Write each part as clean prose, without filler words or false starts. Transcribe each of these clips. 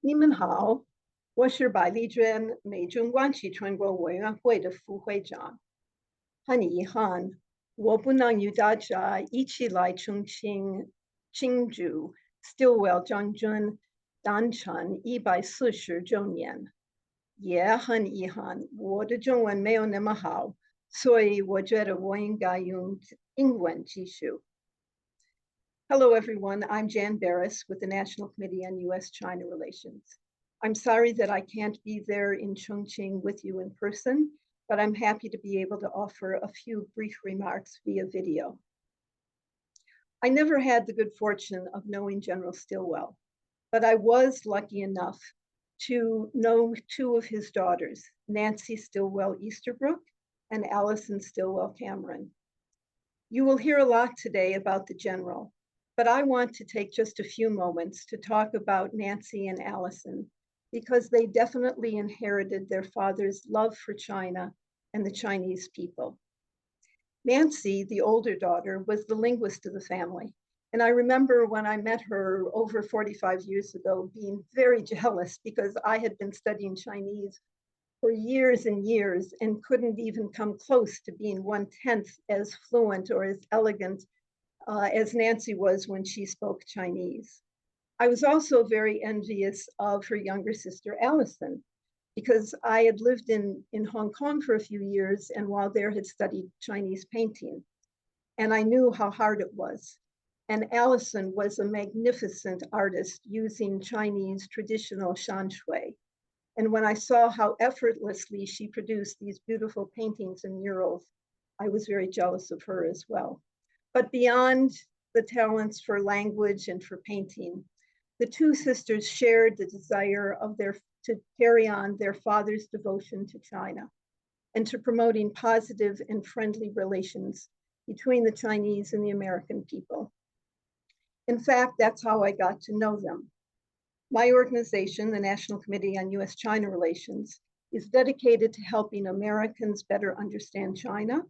你们好，我是百丽娟美中关系全国委员会的副会长。很遗憾，我不能与大家一起来重庆庆祝 Stilwell 将军诞辰140周年。也很遗憾，我的中文没有那么好，所以我觉得我应该用英文继续。Hello, everyone. I'm Jan Berris with the National Committee on U.S China Relations. I'm sorry that I can't be there in Chongqing with you in person, but I'm happy to be able to offer a few brief remarks via video. I never had the good fortune of knowing General Stilwell, but I was lucky enough to know two of his daughters, Nancy Stillwell Easterbrook and Allison Stillwell Cameron. You will hear a lot today about the general, but I want to take just a few moments to talk about Nancy and Allison because they definitely inherited their father's love for China and the Chinese people. Nancy, the older daughter, was the linguist of the family. And I remember when I met her over 45 years ago, being very jealous because I had been studying Chinese for years and years and couldn't even come close to being 1/10 as fluent or as elegant as Nancy was when she spoke Chinese. I was also very envious of her younger sister, Allison, because I had lived in Hong Kong for a few years and while there had studied Chinese painting. And I knew how hard it was. And Allison was a magnificent artist using Chinese traditional shanshui. And when I saw how effortlessly she produced these beautiful paintings and murals, I was very jealous of her as well. But beyond the talents for language and for painting, the two sisters shared the desire of to carry on their father's devotion to China and to promoting positive and friendly relations between the Chinese and the American people. In fact, that's how I got to know them. My organization, the National Committee on U.S. China Relations, is dedicated to helping Americans better understand China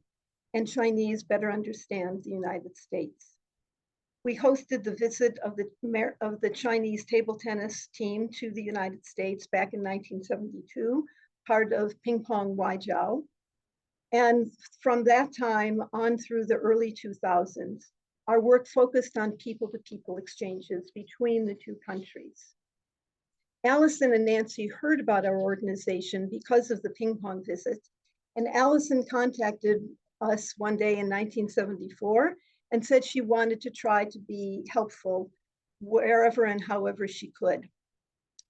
and Chinese better understand the United States. We hosted the visit of the Chinese table tennis team to the United States back in 1972, part of Ping Pong Waijiao. And from that time on through the early 2000s, our work focused on people-to-people exchanges between the two countries. Allison and Nancy heard about our organization because of the ping pong visit, and Allison contacted us one day in 1974 and said she wanted to try to be helpful wherever and however she could.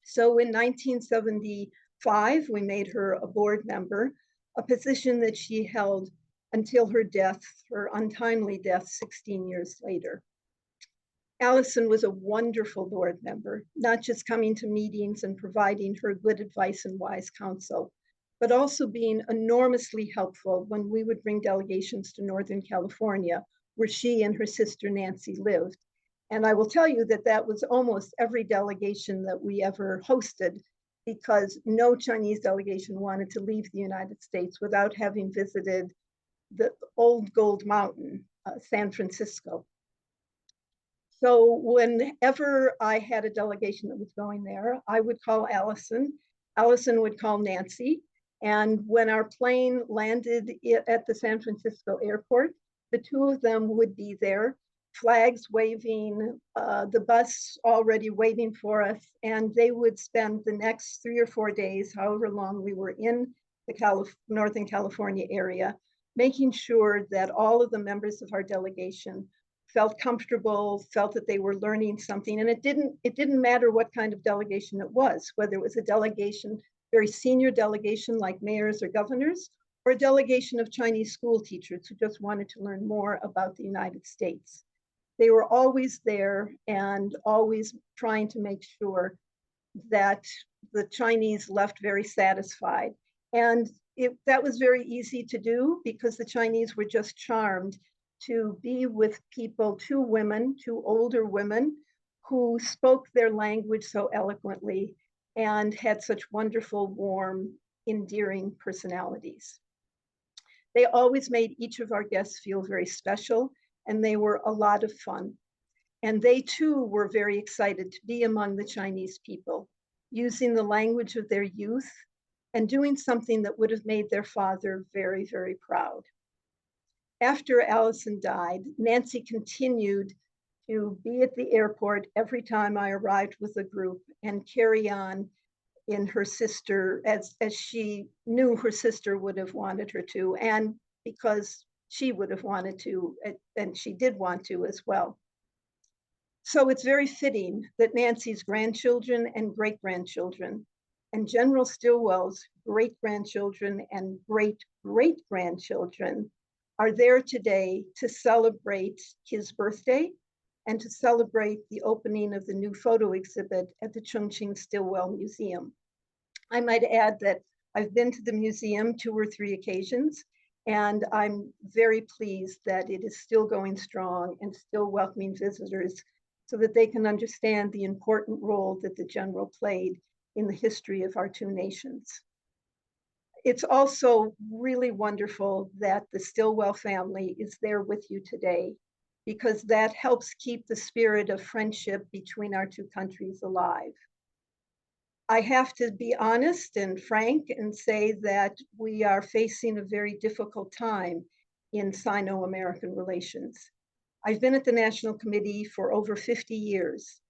So in 1975, we made her a board member, a position that she held until her death, her untimely death 16 years later. Allison was a wonderful board member, not just coming to meetings and providing her good advice and wise counsel, but also being enormously helpful when we would bring delegations to Northern California, where she and her sister Nancy lived. And I will tell you that that was almost every delegation that we ever hosted, because no Chinese delegation wanted to leave the United States without having visited the old gold mountain, San Francisco. So whenever I had a delegation that was going there, I would call Allison. Allison would call Nancy. And when our plane landed at the San Francisco airport, the two of them would be there, flags waving, the bus already waiting for us, and they would spend the next 3 or 4 days, however long we were in the Northern California area, making sure that all of the members of our delegation felt comfortable, felt that they were learning something. And it didn't matter what kind of delegation it was, whether it was a delegation, very senior delegation like mayors or governors, or a delegation of Chinese school teachers who just wanted to learn more about the United States. They were always there and always trying to make sure that the Chinese left very satisfied. And that was very easy to do because the Chinese were just charmed to be with people, two older women who spoke their language so eloquently and had such wonderful, warm, endearing personalities. They always made each of our guests feel very special, and they were a lot of fun. And they too were very excited to be among the Chinese people. using the language of their youth, and doing something that would have made their father very, very proud. After Allison died, Nancy continued to be at the airport every time I arrived with a group and carry on in her sister, as she knew her sister would have wanted her to, and because she would have wanted to, and she did want to as well. So it's very fitting that Nancy's grandchildren and great-grandchildren and General Stilwell's great-grandchildren and great-great-grandchildren are there today to celebrate his birthday and to celebrate the opening of the new photo exhibit at the Chongqing Stilwell Museum. I might add that I've been to the museum 2 or 3 occasions, and I'm very pleased that it is still going strong and still welcoming visitors so that they can understand the important role that the general played in the history of our 2 nations. It's also really wonderful that the Stilwell family is there with you today, because that helps keep the spirit of friendship between our 2 countries alive. I have to be honest and frank and say that we are facing a very difficult time in Sino-American relations. I've been at the National Committee for over 50 years,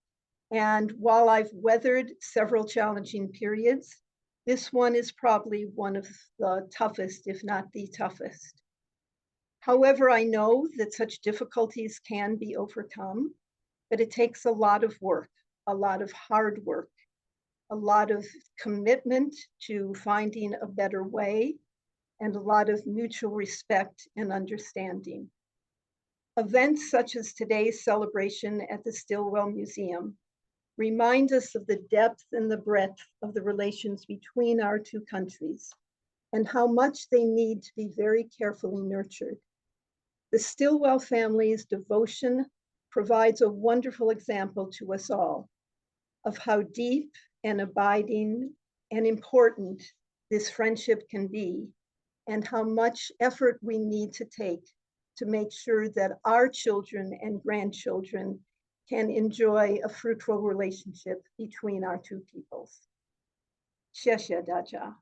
and while I've weathered several challenging periods, this one is probably one of the toughest, if not the toughest. However, I know that such difficulties can be overcome, but it takes a lot of work, a lot of hard work, a lot of commitment to finding a better way, and a lot of mutual respect and understanding. Events such as today's celebration at the Stilwell Museum remind us of the depth and the breadth of the relations between our 2 countries and how much they need to be very carefully nurtured. The Stilwell family's devotion provides a wonderful example to us all of how deep and abiding and important this friendship can be, and how much effort we need to take to make sure that our children and grandchildren can enjoy a fruitful relationship between our 2 peoples. 谢谢大家。